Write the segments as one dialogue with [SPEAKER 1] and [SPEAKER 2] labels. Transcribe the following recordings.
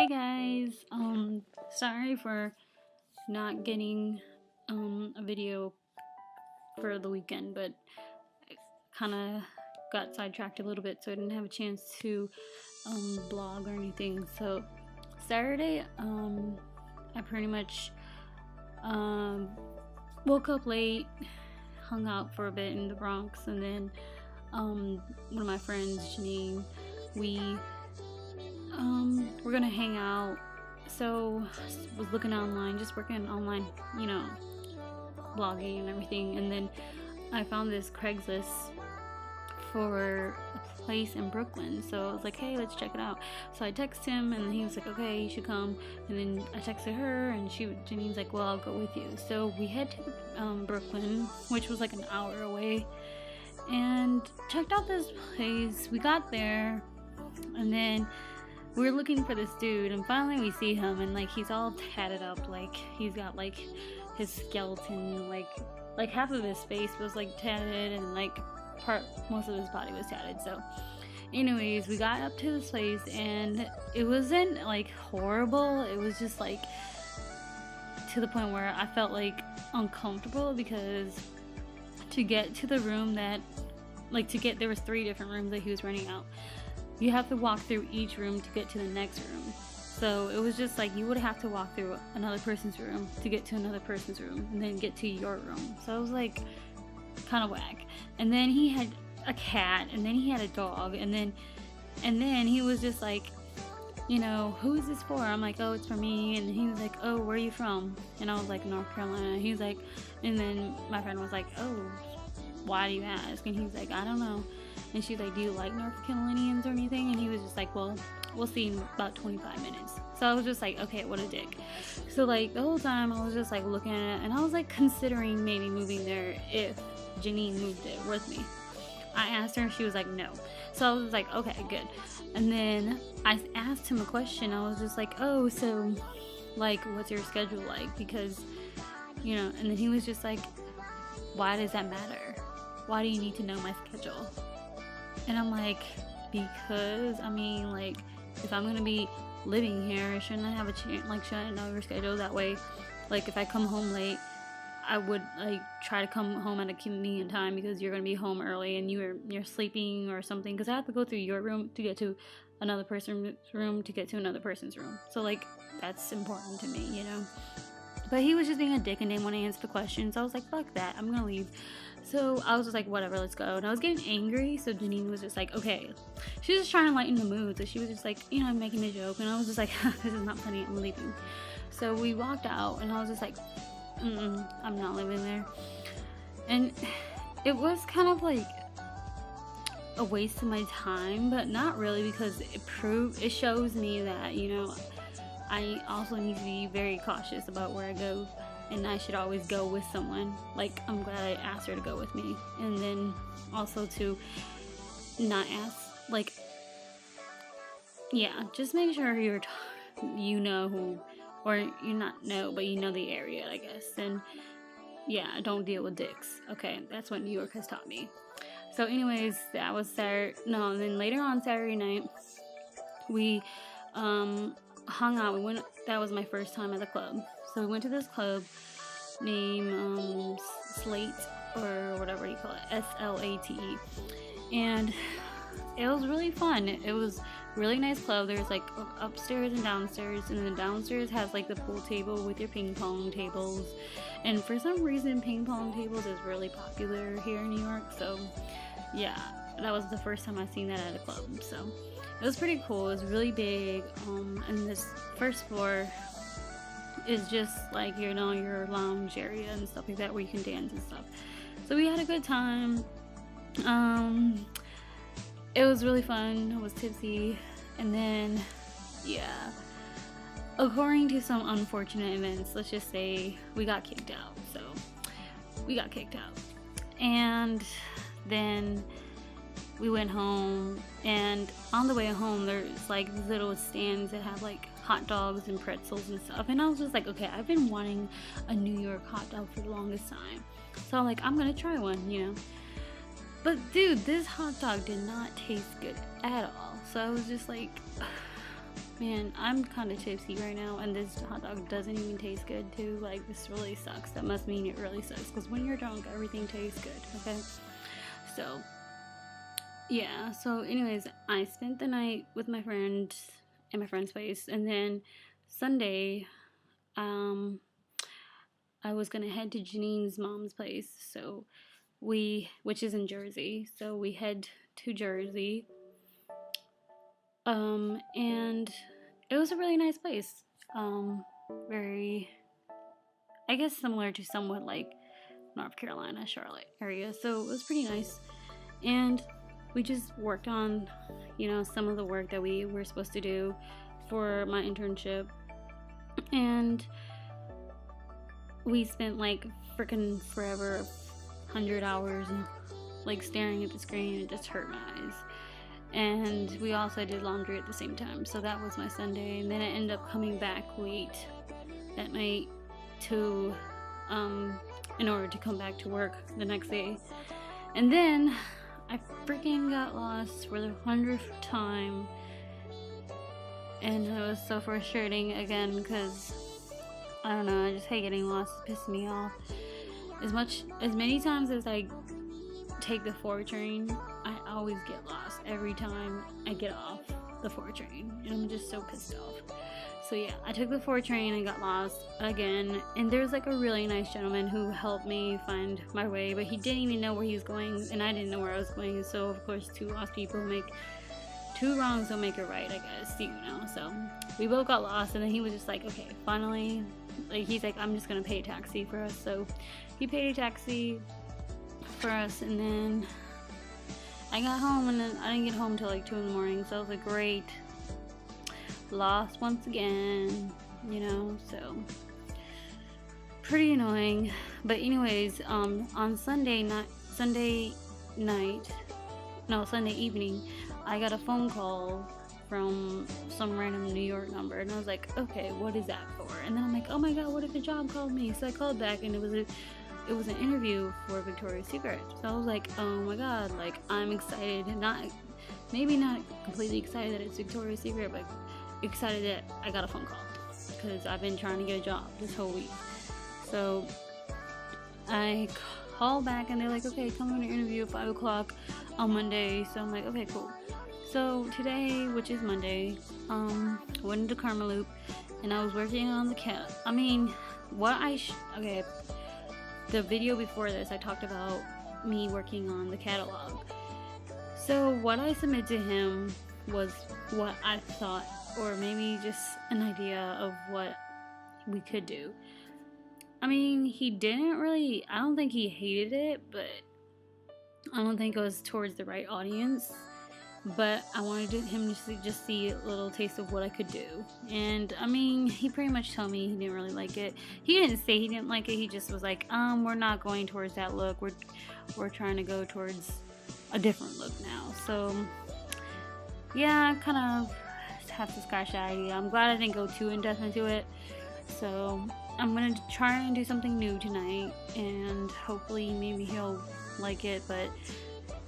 [SPEAKER 1] Hey guys, sorry for not getting a video for the weekend, but I kind of got sidetracked a little bit, so I didn't have a chance to blog or anything. So Saturday, I pretty much um, woke up late, hung out for a bit in the Bronx, and then one of my friends, Janine, we we're gonna hang out. So was looking online, just working online, blogging and everything, and then I found this Craigslist for a place in Brooklyn. So I was like, hey, let's check it out. So I texted him, and he was like, okay, you should come. And then I texted her, and Janine's like, well, I'll go with you. So we head to Brooklyn, which was like an hour away, and checked out this place. We got there, and then we were looking for this dude, and finally we see him, and like he's all tatted up, like he's got like his skeleton, like half of his face was like tatted, and like most of his body was tatted. So anyways, we got up to this place, and it wasn't like horrible, it was just like to the point where I felt like uncomfortable, because to get to the room that there was 3 different rooms that he was renting out. You have to walk through each room to get to the next room. So it was just like you would have to walk through another person's room to get to another person's room, and then get to your room. So it was like kind of whack. And then he had a cat, and then he had a dog, and then he was just like, who is this for? I'm like, oh, it's for me. And he was like, oh, where are you from? And I was like, North Carolina. He was like, and then my friend was like, oh, why do you ask? And he was like, I don't know. And she's like, do you like North Carolinians or anything? And he was just like, well, we'll see in about 25 minutes. So I was just like, okay, what a dick. So like the whole time I was just like looking at it, and I was like considering maybe moving there if Janine moved there with me. I asked her, and she was like, no. So I was like, okay, good. And then I asked him a question. I was just like, oh, so like what's your schedule like? Because, and then he was just like, why does that matter? Why do you need to know my schedule? And I'm like, because, I mean, like, if I'm gonna be living here, shouldn't I have a chance, like, shouldn't I know your schedule? That way, like, if I come home late, I would, like, try to come home at a convenient time, because you're gonna be home early, and you're sleeping or something, because I have to go through your room to get to another person's room to get to another person's room. So, like, that's important to me, But he was just being a dick and didn't want to answer the questions. So I was like, fuck that, I'm gonna leave. So I was just like, whatever, let's go. And I was getting angry, so Janine was just like, okay. She was just trying to lighten the mood, so she was just like, making a joke. And I was just like, this is not funny, I'm leaving. So we walked out, and I was just like, I'm not living there. And it was kind of like a waste of my time, but not really, because it shows me that, I also need to be very cautious about where I go, and I should always go with someone. Like, I'm glad I asked her to go with me. And then also to not ask, like, yeah, just make sure you know who, or you not know, but you know the area, I guess. And yeah, don't deal with dicks. Okay, that's what New York has taught me. So anyways, that was and then later on Saturday night, we hung out. That was my first time at the club. So we went to this club named Slate, or whatever you call it, SLATE, and it was really fun. It was a really nice club. There's like upstairs and downstairs, and the downstairs has like the pool table with your ping pong tables, and for some reason ping pong tables is really popular here in New York. So yeah, that was the first time I seen that at a club. So it was pretty cool. It was really big, and this first floor is just like, your lounge area and stuff like that, where you can dance and stuff. So we had a good time. It was really fun. I was tipsy, and then yeah, according to some unfortunate events, let's just say we got kicked out. So we got kicked out, and then we went home, and on the way home there's like these little stands that have like hot dogs and pretzels and stuff, and I was just like, okay, I've been wanting a New York hot dog for the longest time, so I'm like, I'm gonna try one. But dude, this hot dog did not taste good at all. So I was just like, man, I'm kind of tipsy right now, and this hot dog doesn't even taste good too. Like, this really sucks. That must mean it really sucks, because when you're drunk, everything tastes good, okay? So, yeah. So, anyways, I spent the night with my friend in my friend's place, and then Sunday, I was gonna head to Janine's mom's place, so which is in Jersey, so we head to Jersey, and it was a really nice place, very, I guess, similar to somewhat like North Carolina, Charlotte area, so it was pretty nice, and we just worked on, some of the work that we were supposed to do for my internship, and we spent like freaking forever, 100 hours, like staring at the screen. It just hurt my eyes. And we also did laundry at the same time, so that was my Sunday. And then I ended up coming back late at night to in order to come back to work the next day. And then I freaking got lost for the 100th time, and it was so frustrating again, because I don't know, I just hate getting lost. It pisses me off. As many times as I take the 4 train, I always get lost every time I get off the 4 train, and I'm just so pissed off. So yeah, I took the 4 train and got lost again, and there's like a really nice gentleman who helped me find my way, but he didn't even know where he was going, and I didn't know where I was going, so of course 2 lost people make 2 wrongs don't make it right, I guess, so we both got lost, and then he was just like, okay, finally, like, he's like, I'm just gonna pay a taxi for us, so he paid a taxi for us, and then I got home, and then I didn't get home till like 2 in the morning, so I was like, great, lost once again, so pretty annoying. But anyways, on Sunday evening, I got a phone call from some random New York number, and I was like, okay, what is that for? And then I'm like, oh my god, what if the job called me? So I called back, and it was an interview for Victoria's Secret. So I was like, oh my god, like, I'm excited, maybe not completely excited that it's Victoria's Secret, but excited that I got a phone call, because I've been trying to get a job this whole week. So I called back, and they're like, okay, come on an interview at 5 o'clock on Monday. So I'm like, okay, cool. So today, which is Monday, went into Karmaloop, and I was working on the the video before this, I talked about me working on the catalog. So what I submitted to him was what I thought, or maybe just an idea of what we could do. He didn't really, I don't think he hated it, but I don't think it was towards the right audience. But I wanted him to just see a little taste of what I could do. And he pretty much told me he didn't really like it. He didn't say he didn't like it, he just was like, we're not going towards that look. We're trying to go towards a different look now. So yeah, I kind of have to scratch that idea. I'm glad I didn't go too in depth into it. So I'm gonna try and do something new tonight, and hopefully maybe he'll like it. But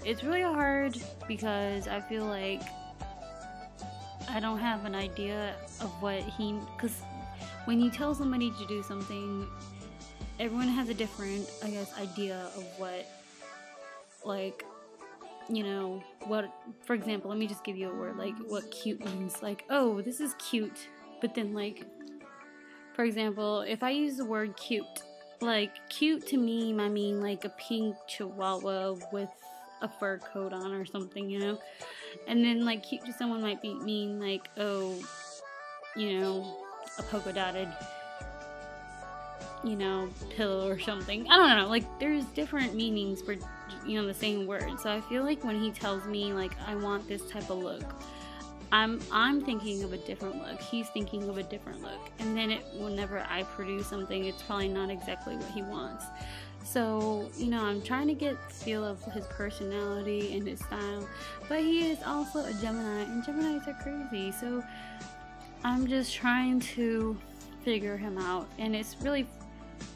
[SPEAKER 1] it's really hard because I feel like I don't have an idea of what because when you tell somebody to do something, everyone has a different, I guess, idea of what, like, what, for example, let me just give you a word, like, what cute means. Like, oh, this is cute, but then, like, for example, if I use the word cute, like, cute to me might mean, like, a pink chihuahua with a fur coat on or something, and then, like, cute to someone might mean, like, oh, a polka dotted, pillow or something. I don't know, like, there's different meanings for, the same word. So I feel like when he tells me, like, I want this type of look, I'm thinking of a different look, he's thinking of a different look, and then whenever I produce something, it's probably not exactly what he wants. So, I'm trying to get the feel of his personality and his style, but he is also a Gemini, and Geminis are crazy, so I'm just trying to figure him out, and it's really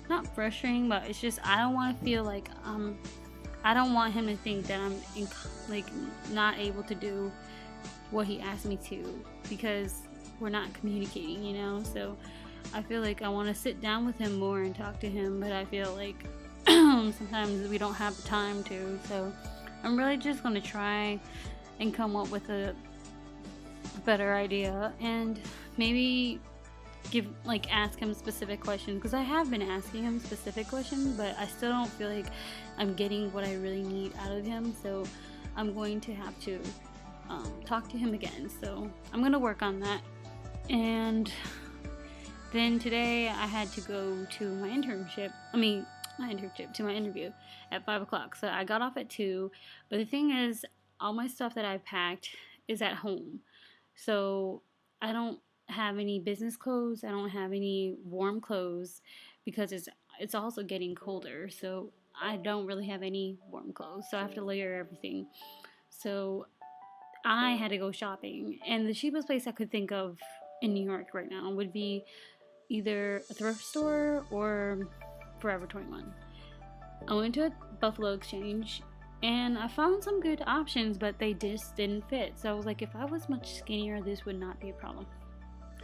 [SPEAKER 1] not frustrating, but it's just, I don't want to feel like I don't want him to think that I'm not able to do what he asked me to, because we're not communicating, you know. So I feel like I want to sit down with him more and talk to him, but I feel like sometimes we don't have the time to. So I'm really just going to try and come up with a better idea, and maybe ask him specific questions, because I have been asking him specific questions, but I still don't feel like I'm getting what I really need out of him. So I'm going to have to talk to him again. So I'm gonna work on that. And then today I had to go to my to my interview at 5 o'clock. So I got off at 2, but the thing is, all my stuff that I packed is at home. So I don't have any business clothes. I don't have any warm clothes, because it's also getting colder. So I don't really have any warm clothes. So I have to layer everything. So I had to go shopping, and the cheapest place I could think of in New York right now would be either a thrift store or Forever 21. I went to a Buffalo Exchange, and I found some good options, but they just didn't fit. So I was like, if I was much skinnier, this would not be a problem.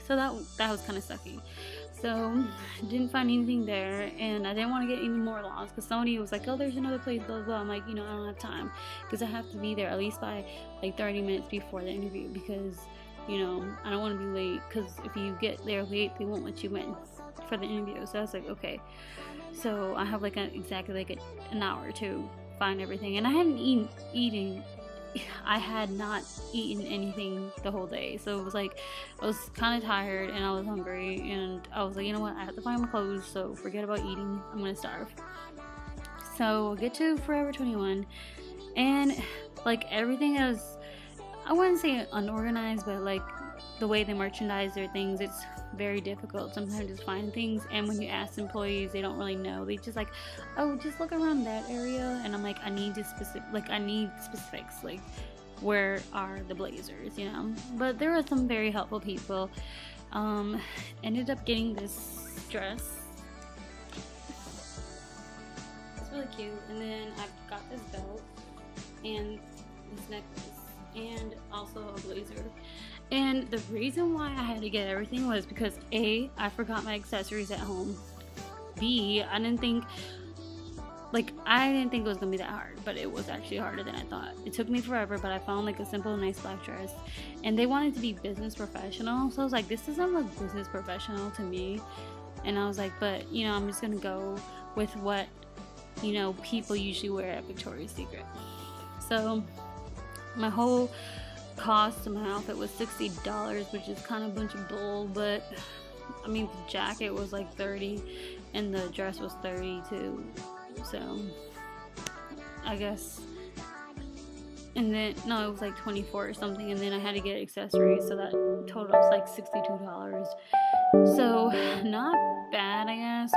[SPEAKER 1] So that was kind of sucky. So didn't find anything there, and I didn't want to get any more lost, because somebody was like, oh, there's another place, blah, blah, blah. I'm like, I don't have time, because I have to be there at least by like 30 minutes before the interview, because I don't want to be late, because if you get there late, they won't let you in for the interview. So I was like, okay. So I have exactly an hour to find everything, and I hadn't I had not eaten anything the whole day. So it was like, I was kind of tired and I was hungry, and I was like, you know what, I have to find my clothes, so forget about eating, I'm gonna starve. So get to Forever 21, and everything is, I wouldn't say unorganized, but the way they merchandise their things, it's very difficult sometimes to find things. And when you ask employees, they don't really know. They just oh, just look around that area. And I'm like, I need specifics, where are the blazers, But there were some very helpful people. Ended up getting this dress. It's really cute. And then I've got this belt and this necklace, and also a blazer. And the reason why I had to get everything was because A, I forgot my accessories at home. B, I didn't think it was gonna be that hard, but it was actually harder than I thought. It took me forever, but I found a simple, nice black dress. And they wanted to be business professional, so I was like, this doesn't look business professional to me. And I was like, but I'm just gonna go with what people usually wear at Victoria's Secret. So my whole cost of my outfit was $60, which is kind of a bunch of bull, but the jacket was $30 and the dress was $30 too. So I guess, and then it was $24 or something, and then I had to get accessories, so that total was $62. So not bad, I guess,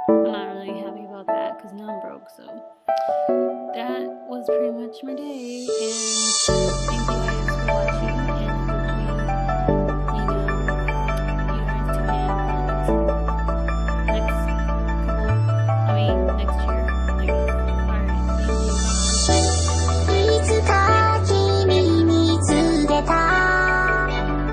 [SPEAKER 1] but I'm not really happy about that, because now I'm broke. So that was pretty much my day, and thank you guys